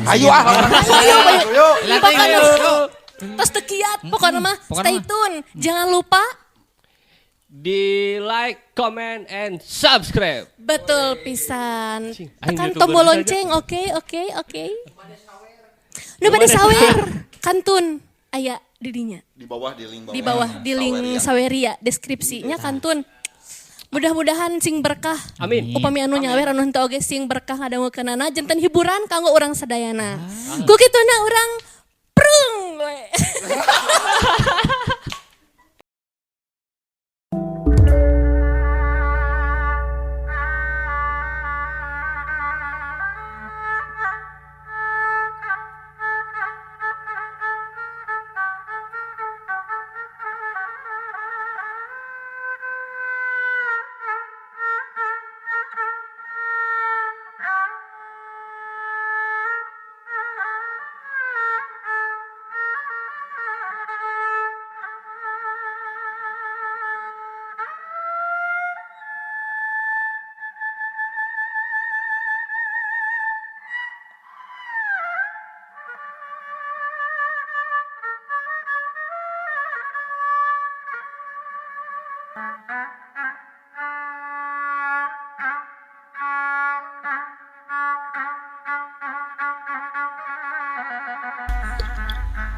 Ayo Ayo. Terus tekiat pokoknya mah stay tune. Jangan lupa di like, comment, and subscribe. betul pisan. Tekan YouTuber tombol saja. lonceng. Oke. Nu bade sawer kantun aya didinya. Di bawah di link Di bawah di link Saweria deskripsinya kantun. Mudah-mudahan sing berkah. Amin. Upami anu nyawer anu henteu oge sing berkah ngadangukeunana janten hiburan kanggo urang sadayana. Ku kituna urang prung we.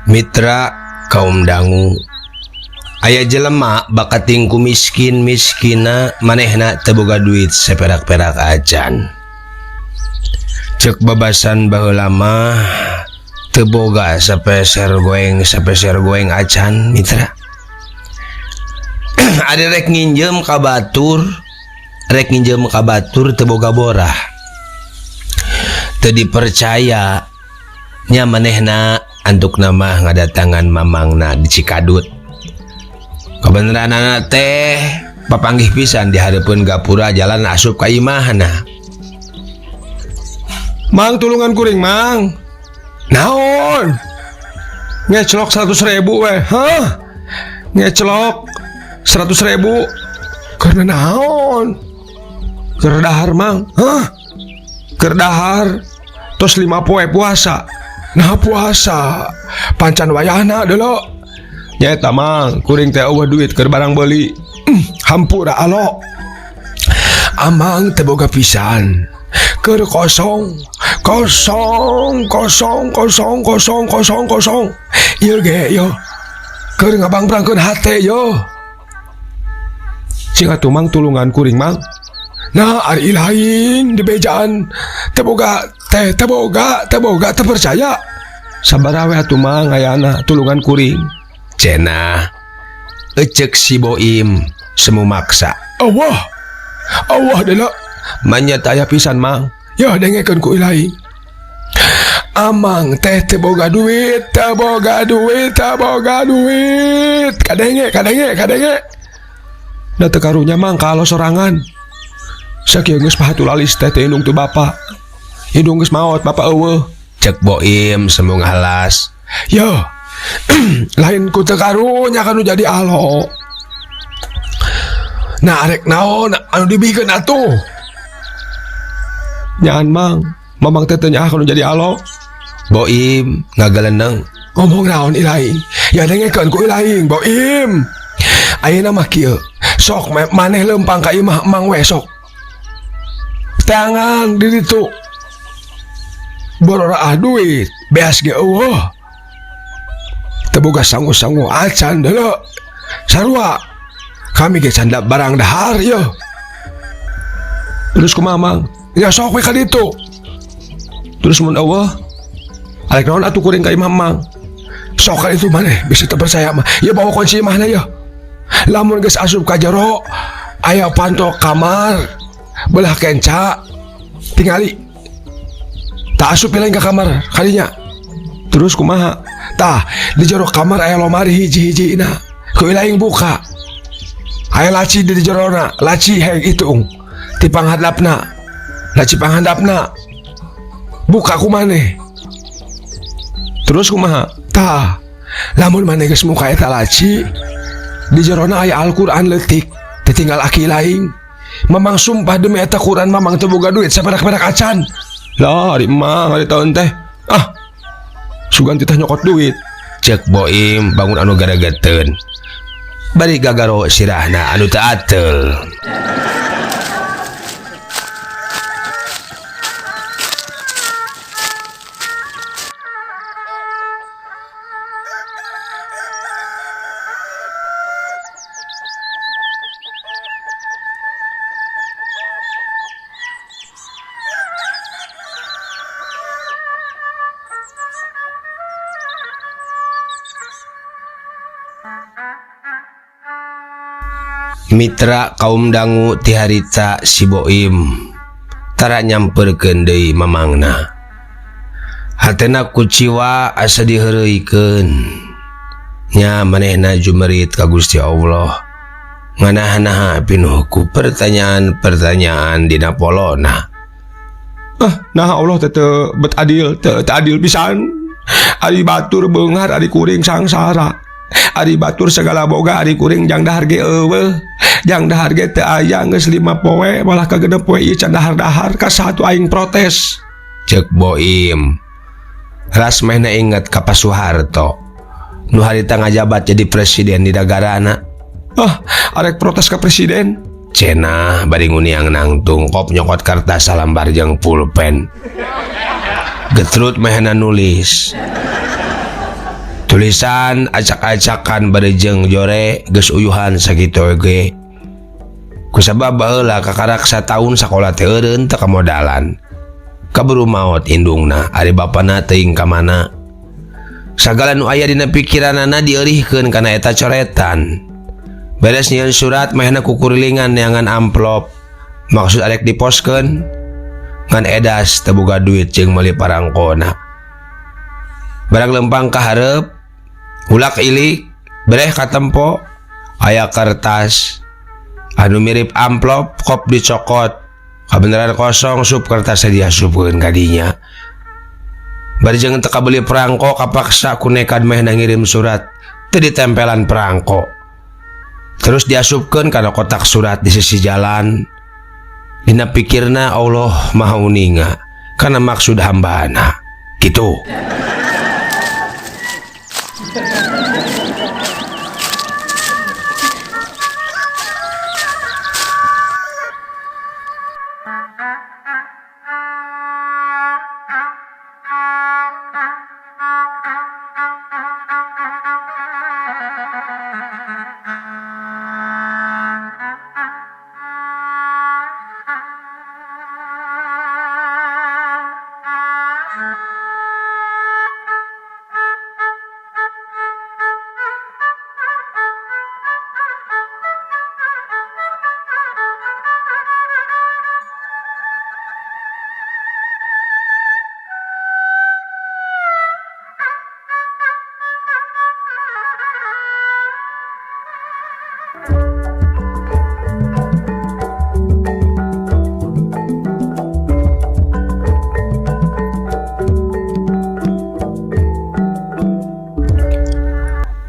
Mitra kaum dangu aya jelema bakat tingku miskina manehna teu boga duit saperak-perak acan cek babasan baheula mah teu boga sapeser goeng acan mitra ada rek nginjem ka batur teu boga borah teu dipercaya nya manehna antuk nama ngadatangan mamangna di Cikadut. Kebenaranana teh papanggih pisan di hareupeun gapura jalan asup ka imahna. Mang tulungan kuring mang. Naon? Ngecelok 100.000 weh. Hah? Ngecelok 100.000. Karena naon? Kerdahar mang. Hah? Kerdahar. Tos 5 poe puasa. Nah puasa pancan wayahna dulu nyata mang kuring teh eueuh duit keur barang beuli hampura alo amang teh boga pisan keur kosong ieu ge yo keur ngabangbrangkeun hate yo cing atuh mang tulungan kuring mang nah ari lain di bejaan teu boga terpercaya sabaraha we atuh mang ayana tulungan kuring Cenah ecek si Boim semu maksa Allah deula manyata aya pisan mang ya dengekeun ku ilahi amang teh teu boga duit kadenge da teu karunya mang kalau sorangan sakieu geus pahatul alis teh indung teu bapa indung geus maot bapa eueuh cek Boim semu ngalas yo lain ku teu karunya kanu jadi alo nah arek naon anu dibikeun atuh nyaan mang mamang teh teu nyaah kanu jadi alo Boim ngagaleneng ngomong naon ilahi ya dengekeun ku ilahi Boim ayeuna mah kieu sok maneh leumpang ka imah emang we sok tangan di ditu borora duit beas ge eueuh teu boga sangu-sangu acan deuleu sarua kami ge canda barang dahar ye terus kumaha mang ya sok we ka ditu terus mun eueuh arek naon atuh kuring ka imah mang sok ka ditu maneh bisa teu percaya mah ya bawa kunci imahna ya lamun geus asup ka jero aya pantok kamar belah kenca tingali tak asup lain ke kamar kalinya terus kumaha tah di jero kamar aya lomari hiji-hiji ina ku ilaing buka aya laci di jerona laci heng itung ti panghandapna laci panghandapna buka ku maneh terus kumaha tah lamun maneh geus muka eta laci di jerona aya Al-Qur'an leutik ditinggal aki laing mamang sumpah demi eta Quran mamang teu boga duit saperak-perak acan lah ari emang ari tahun teh Ah, sugan titah nyokot duit. Cek Boim bangun anu garagateun. Bari gagaro sirahna anu teu ateul. Mitra kaum dangu ti harita si Boim tara nyamperkeun deui mamangna. Hatena kuciwa asa diheureuikeun. Nya manehna jumerit ka Gusti Allah. Nganaha-naha pinuh ku pertanyaan-pertanyaan dina polona. Nah Allah teu bet adil, teu adil pisan. Ari batur beunghar, ari kuring sangsara. Ari batur segala boga, ari kuring jang dahar ge eueuh. Jang dahar ge teu aya geus 5 poe, malah kagenep poe ieu can dahar-dahar ka satu aing protes. Cek Boim. Ras mehna inget ka Pak Soeharto. Nu harita ngajabat jadi presiden di nagarana. Arek protes ka presiden. Cenah bari nguniang nangtung kop nyokot kertas salambar jeung pulpen. Getrut mehna nulis. Tulisan acak-acakan bari jeung jore geus uyuhan sakitu ge. Kusabab baheula kakarak sataun sakola teh eureun teu kamodalan. Kaburu maot indungna ari bapana teuing ka mana. Sagala nu aya dina pikiranana dieurihkeun kana eta coretan. Beres nyieun surat mehna kukurilingan neangan amplop. Maksud arek diposkeun ngan edas teu boga duit jeung meuli parangkona. Barang lempang ka hareup, ulak ilik, bereh ka tempo, aya kertas anu mirip amplop kop dicokot. Kabeneran kosong sup kertasnya diasupkeun ka dinya. Bari jeung teu kabeli perangko kapaksa ku nekad mehna ngirim surat teu ditempelan perangko. Terus diasupkeun kana kotak surat di sisi jalan. Dina pikirna Allah Maha Uninga kana maksud hambana. Kitu.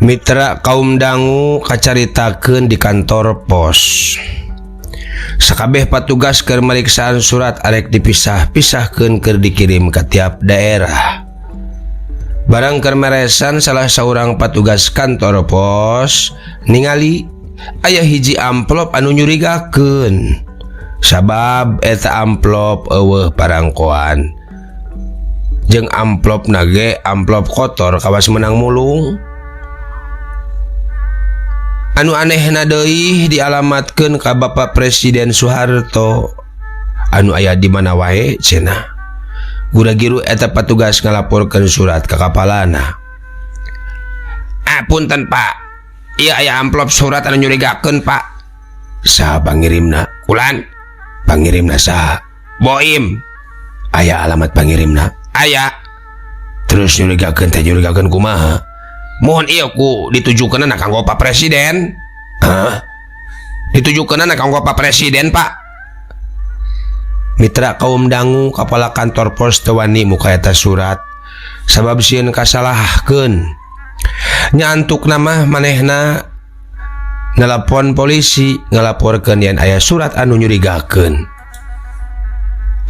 Mitra kaum dangu kacaritakeun di kantor pos. Sakabeh patugas keur meriksaan surat arek dipisah-pisahkeun keur dikirim ke tiap daerah. Barang keur meresan salah saurang patugas kantor pos ningali aya hiji amplop anu nyurigakeun. Sabab eta amplop eueuh parangkoan. Jeung amplop nage amplop kotor kawas menang mulung. Anu anehna deui dialamatkeun ka Bapak Presiden Soeharto anu aya di mana wae cenah. Gura-giru eta patugas ngalaporkeun surat ka kapalana. Punten Pak, ieu aya amplop surat anu nyurigakeun Pak. Saha pangirimna? Kulan. Pangirimna saha? Boim. Aya alamat pangirimna? Aya. Terus nyurigakeun teh nyurigakeun kumaha? Mohon iya ku ditujukeunna kanggo Pak Presiden. Hah? Ditujukeunna kanggo Pak Presiden, Pak. Mitra kaum dangu kepala kantor pos teu wani muka eta surat sabab sieun kasalahkeun. Nyantukna mah manehna nelpon polisi ngalaporkeun yen aya surat anu nyurigakeun.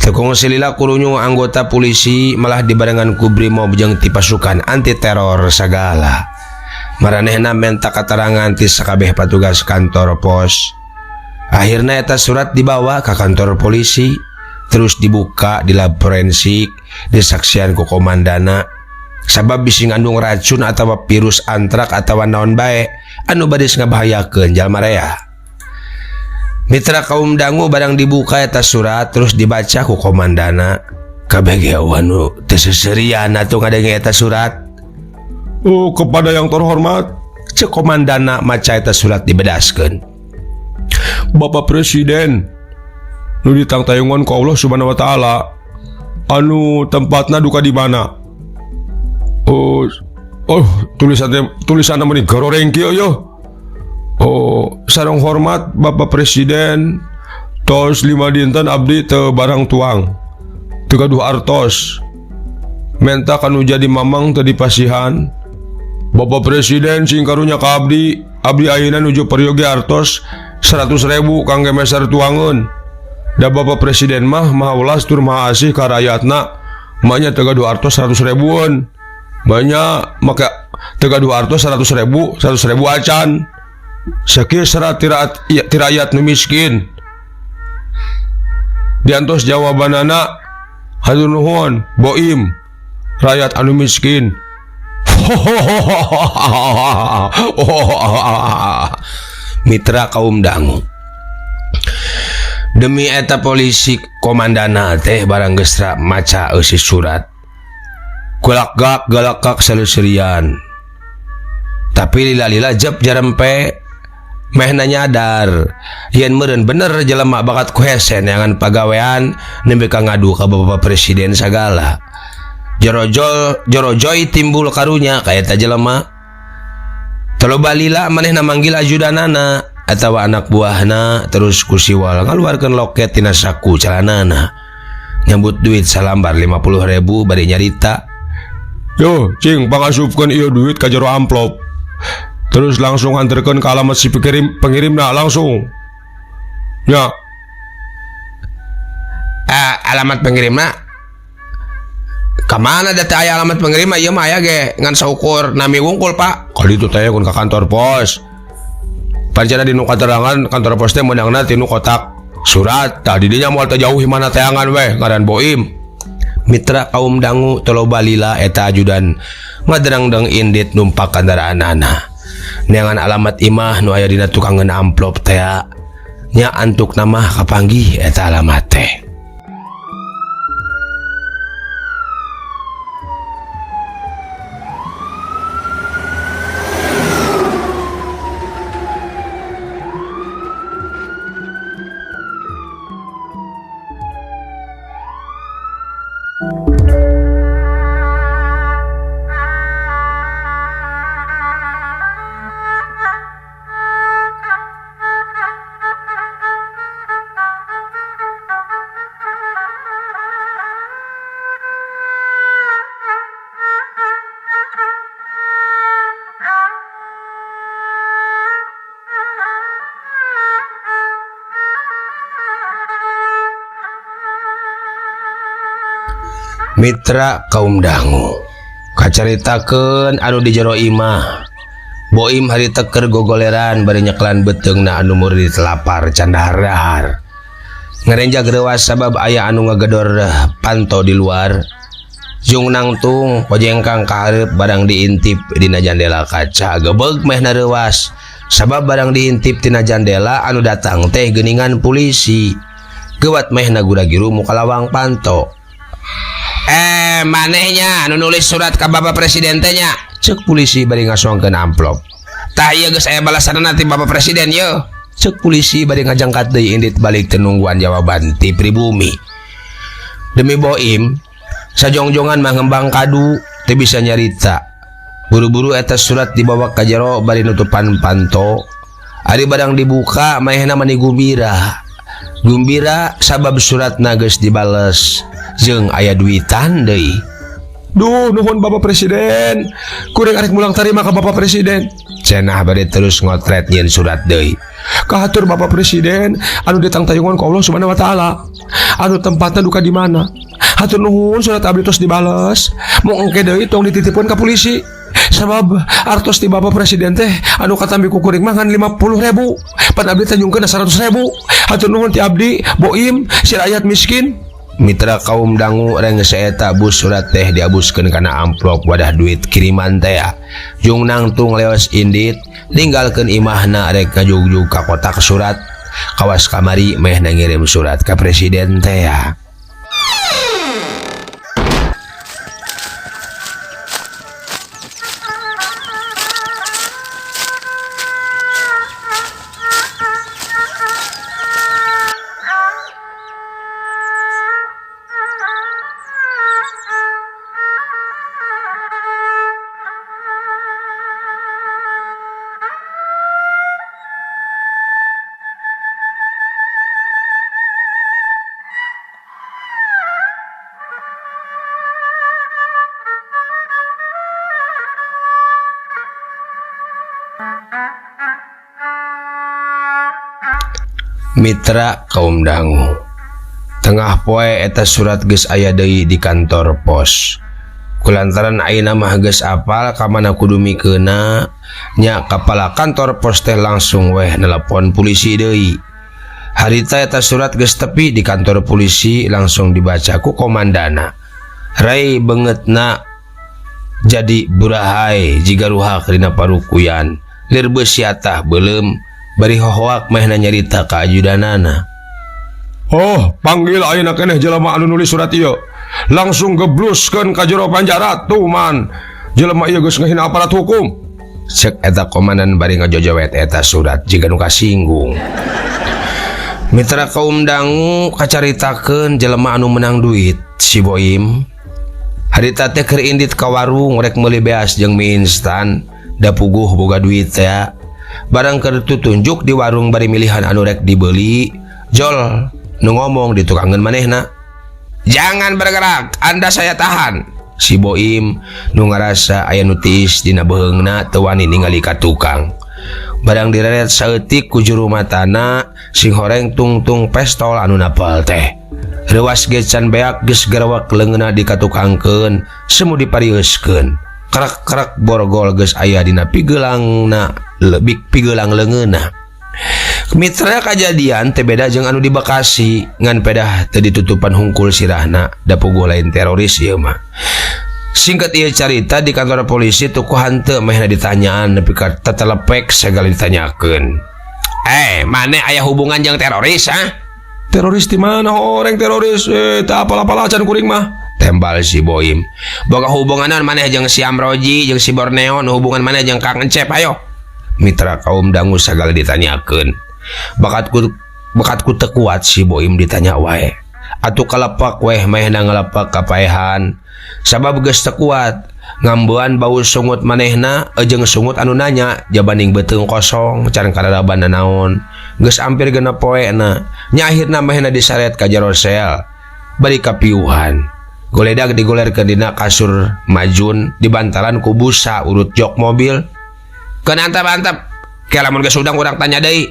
Tekung silila kurunyo anggota polisi malah dibarengan ku brimob jeung ti pasukan anti teror sagala. Maranehna menta katerangan ti sakabeh patugas kantor pos. Akhirna eta surat dibawa ke kantor polisi, terus dibuka di lab forensik, disaksian ku komandana. Sabab bisi ngandung racun atau virus antrak atau naon bae anu badis ngabahayakeun jalma rea. Mitra kaum dangu barang dibuka eta surat terus dibaca ku komandana. Kabeh ge anu teu seserian atuh ngadenge eta surat. Oh, kepada yang terhormat, Cek komandana maca eta surat dibedaskeun. Bapak Presiden, nu ditangtayungan ku Allah Subhanahu wa taala. Anu tempatna duka di mana? Tulisannya meni goreng kieu yo. Sareng hormat Bapak Presiden, tos 5 dinten abdi teu barang tuang. Teu gaduh artos. Menta kanu jadi mamang teu dipasihan. Bapak Presiden sing karunya ka abdi ayeuna nuju peryoge artos 100.000 kangge meser tuangeun. Da Bapak Presiden mah maha ulas tur maha asih ka rakyatna. Manya teu gaduh artos 100.000-an. Banyak maka teu gaduh artos 100.000 acan. Sakieu serat ti rakyat nu miskin. Diantos jawabanana hatur nuhun Boim rakyat anu miskin. Mitra kaum dangu. Demi eta polisi komandana teh barang geus maca eusi surat. Galak-galak saleuseurian. Tapi lila-lila jep jarempe mehna nyadar yen meureun bener jelema bakat ku hesen yangan pagawean nembe ka ngadu ka Bapak Presiden sagala. Jorojoy timbul karunya ka eta jelema. Taloba lila manehna manggil ajudanana atawa anak buahna terus ku siwal ngaluarkeun loket tina saku calanana. Nyambut duit salambar 50.000 bari nyarita. Yo, cing pangasupkeun ieu duit ka jero amplop. Terus langsung anterkeun ke alamat si pengirimna langsung. Ya. Alamat pengirimna kamana data aya alamat pengirimna ieu mah aya ge ngan saukur nami wungkul Pak. Kali itu teh kun ka kantor pos. Pancana dinu katerangan kantor pos teh meunangna tinu kotak surat. Tah di dinya moal teh jauh mana teangan we ngaran Boim. Mitra kaum dangu toloba lila eta ajudan ngaderang-deng indit numpak kendaraanana. Neangan alamat imah nu aya dina tukangeun amplop teh nya antuk nama kapanggih eta alamat teh. Mitra kaum dangu kacaritakeun anu di jero imah. Boim hari teker gogoleran bari nyeklan beteungna anu murid lapar candahar. Ngarenjag reuas sabab aya anu ngagedor panto di luar. Jung nangtung pojengkang ka hareup barang diintip dina jandela kaca gebeg mehna reuas sabab barang diintip tina jandela anu datang teh geuningan polisi. Geuwat mehna gura-giru muka lawang panto. Manehnya anu nulis surat ka Bapak Presiden teh nya. Cek polisi bari ngasongkeun amplop. Tah ieu geus aya balasanna ti Bapak Presiden yeuh. Cek polisi bari ngajangkat deui indit balik teu nungguan jawaban ti pribumi. Demi Boim sajongjongan mah ngembang kadu teu bisa nyarita. Buru-buru eta surat dibawa ka jero bari nutupan panto. Ari barang dibuka maehna mani gumbira. Gumbira sabab suratna geus dibales jeung aya duitan deui. Duh, nuhun Bapak Presiden. Kuring arek mulang tarima ka Bapak Presiden. Cenah bari terus ngotret nyeun surat deui. Kahatur Bapak Presiden anu datang tayungan ku Allah Subhanahu wa taala. Anu tempatna duka di mana? Hatur nuhun surat abdi tos dibales. Mung engke deui tong dititipkeun ka polisi. Sabab artos di Bapak Presiden teh anu katambi ku kuring mah ngan 50.000. Pan abdi tanyungkeun 100.000. Hatur nuhun ti abdi, Boim, si rakyat miskin. Mitra kaum dangu reng saeta bus surat teh diabuskeun kana amplop wadah duit kiriman teh. Jung nangtung leos indit ninggalkeun imahna rek ngajugjug ka kotak surat. Kawas kamari meh ngirim surat ka presiden teh. Mitra kaum dangu, tengah poe eta surat geus aya deui di kantor pos. Kulantaran ayeuna mah geus apal ka mana kudu mikeunna, nya kepala kantor pos teh langsung weh nelpon polisi deui. Harita eta surat geus tepi di kantor polisi langsung dibaca ku komandana. Rai beungeutna jadi burahai jiga ruhak dina parukuyan. Lir beus tah beuleum bari hohoak meh nyarita ka ajudanana. Oh, panggil ayeuna keneh jelema anu nulis surat ieu. Langsung gebluskeun ka jero penjara tuh man. Jelema ieu geus ngahina aparat hukum. Cek eta komandan bari ngajojowet eta surat jiga nu kasinggung. Mitra kaum dangu kacaritakeun jelema anu menang duit si Boim. Harita teh keur indit ka warung rek meuli beas jeung mie instan, da puguh boga duit teh. Barang keur tutunjuk di warung bari milihan anu rek dibeli, jol nu ngomong di tukangeun manehna. Jangan bergerak, Anda saya tahan. Si Boim nu ngarasa aya nu tiis dina beheungna teu wani ningali ka tukang. Barang direret saeutik ku juru matana, sing horeng tungtung pistol anu napal teh. Reuas ge can beak geus garawak leungeunna dikatukangkeun, semu diparieuskeun. Kerak-kerak borgol geus aya dina pigeulangna, lebih pigelang leungeunna. Mitra kajadian teh beda jeung anu di Bekasi, ngan pedah teu ditutupan hungkul sirahna, da puguh lain teroris ieu mah. Singkat ieu carita di kantor polisi tuku hanteu mehna ditanyaan nepi ka tetelepek segala ditanyakeun. Mane aya hubungan jeung teroris ha? Teroris di mana orang teroris? Teu apal-apal acan kuring mah. Tembal si Boim. Boga hubunganan maneh jeung si Amroji jeung si Borneo, nu hubungan maneh jeung Kang Encep ayo. Mitra kaum dangu sagala ditanyakeun. Bakatku teu kuat si Boim ditanya wae. Atuh kalepak weh mehna ngalepak kapaehan. Sabab geus teu kuat. Ngambean bau sungut manehna jeung sungut anu nanya jabaning beuteung kosong can karadaban naon. Geus ampir genep poena. Nya akhirna mehna disaret ka jero sel. Bari kapiuhan. Goledag digolerkeun dina kasur majun di bantalan ku busa urut jok mobil. Keun antep-antep. Ke lamun geus udang urang tanya deui.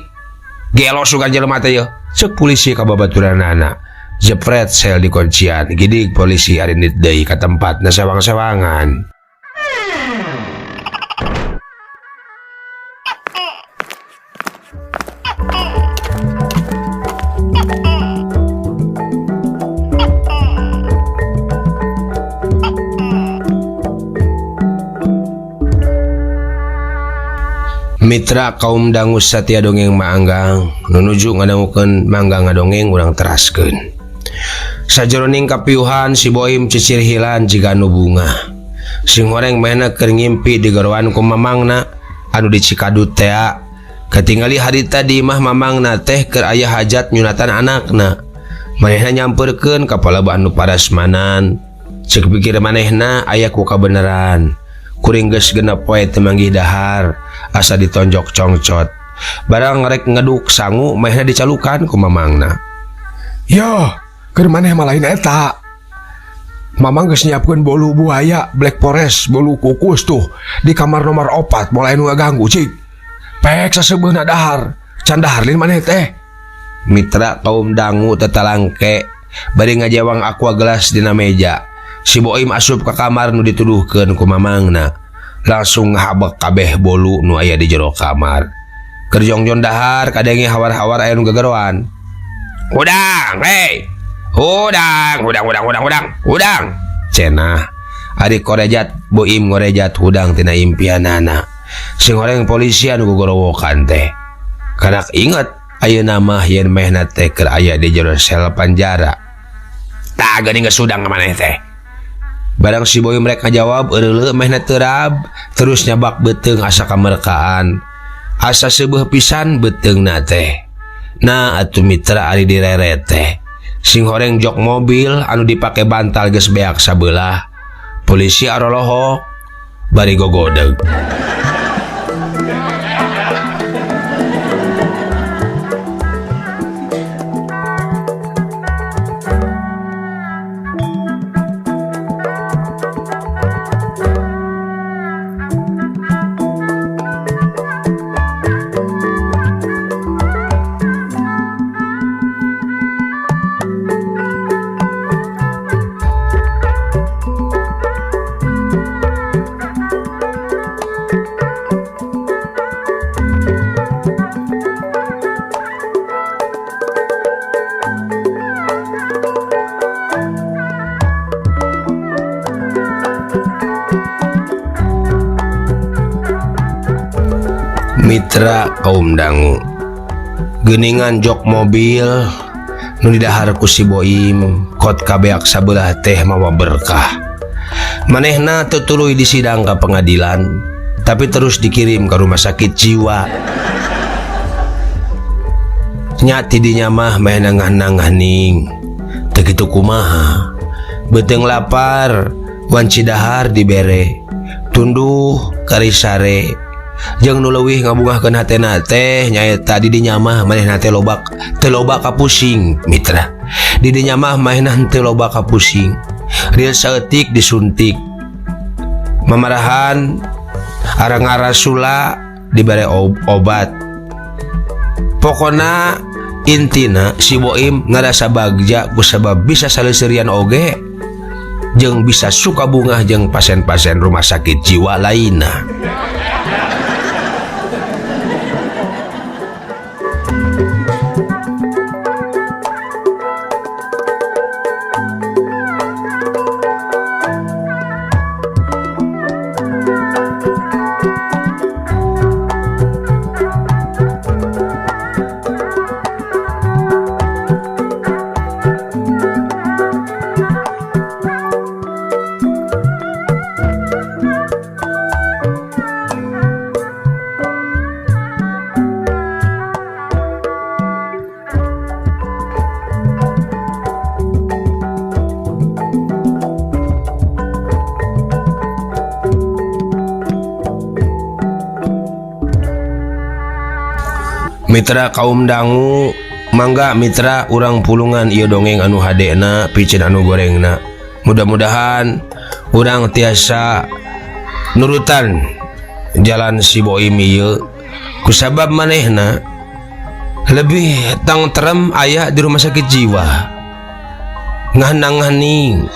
Gelo sugan jelema teh yeuh. Ceuk polisi ka babaturanana. Jepret sel di kuncian. Gidig polisi arindit deui ka tempatna sewang-sewangan. Mitra kaum dangu satia dongeng maanggang nunuju ngadangukeun manggang ngadongeng urang teraskeun. Sajeroning kapiuhan si Boim cicir hilan jiga nu bunga. Sing horeng mehna keur ngimpi digaroan ku mamangna anu di Cikadut teh. Katingali harita di imah mamangna teh keur aya hajat nyunatan anakna. Manehna nyampeurkeun ka palebah anu parasmanan. Ceuk pikir manehna aya ku kabeneran. Kuring geus genep poe teu manggih dahar, asa ditonjok congcot. Barang rek ngeduk sangu mehna dicalukan ku mamangna. Yo, keur maneh mah lain eta. Mamang geus nyiapkeun bolu buaya Black Forest bolu kukus tuh di kamar nomor 4 mulai nu ngaganggu cik. Pek sasebeuna dahar. Can dahar lin maneh teh. Mitra kaum dangu tetalangke bari ngajawang aqua gelas dina meja. Si Boim asup ka kamar nu dituduhkeun ku mamangna. Langsung ngahabek kabeh bolu nu aya di jero kamar. Keur jongjon dahar kadenge hawar-hawar aya nu gegeroan. Udang, hei. Udang. Cenah. Ari korejat Boim ngorejat hudang tina impianana. Sing horeng polisi anu gogorowokan teh. Kanak inget ayeuna mah yen mehna teh keur aya di jero sel penjara. Tah geuning geus hudang maneh teh. Barang si Boim rek ngajawab eureuleu mehna teurab terus nyabak beuteung asa kamerkaan. Asa seubeuh pisan beuteungna teh. Nah atuh mitra ari direret teh. Sing horeng jok mobil anu dipake bantal geus beak sabelah. Polisi arolohok bari gogodeg. Mitra kaum dangu geuningan jok mobil nu didahar ku si Boim kot kabeak sabelah teh mawa berkah. Manehna teu tuluy disidang ka pengadilan tapi terus dikirim ke rumah sakit jiwa. Nya tidinya mah meh nangah-nangahning teu kitu kumaha. Beuteung lapar wan cidahar dibere tunduh karisare jeung nu leuwih ngabungahkeun hatena teh nyaeta di dinya mah manehna teh loba kapusing. Mitra di dinya mah manehna teu loba kapusing. Rieu saeutik disuntik mamarahan arang-arang sula dibere obat. Pokona intina si Boim ngarasa bagja kusabab bisa saleuseurian oge jeung bisa suka bungah jeung pasien-pasien rumah sakit jiwa lainna. Mitra kaum dangu mangga mitra urang pulungan ieu dongeng anu hadena picen anu gorengna. Mudah-mudahan urang tiasa nurutan jalan si Boim ieu kusabab manehna lebih tangtrem aya di rumah sakit jiwa. Ngahnang-ngahning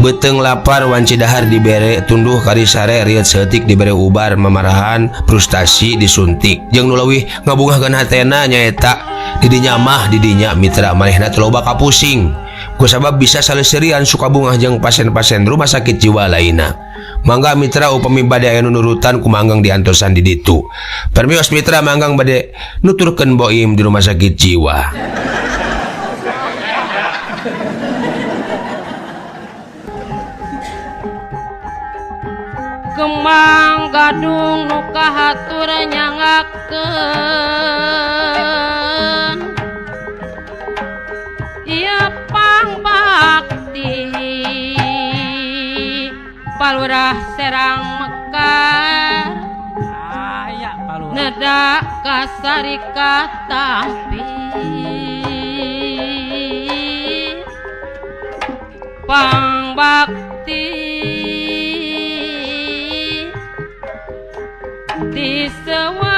beuteung lapar wan cidahar dibere tunduh karisare riet seeutik dibere ubar mamarahan frustasi disuntik jeung nu leuwih ngabungahkeun hatena nyaeta di dinya mah di dinya mitra manehna teu loba kapusing kusabab bisa saleuseurian suka bungah jeung pasien-pasien rumah sakit jiwa lainna. Mangga mitra upami bade aya nu nurutan kumanggang diantosan di ditu. Permios mitra manggang bade nuturkeun Boim di rumah sakit jiwa. Kembang gadung nu kahatur nyangakeun ieu pangbakti Palurah Serang Mekar neda kasarika tapi pang bakti di sewa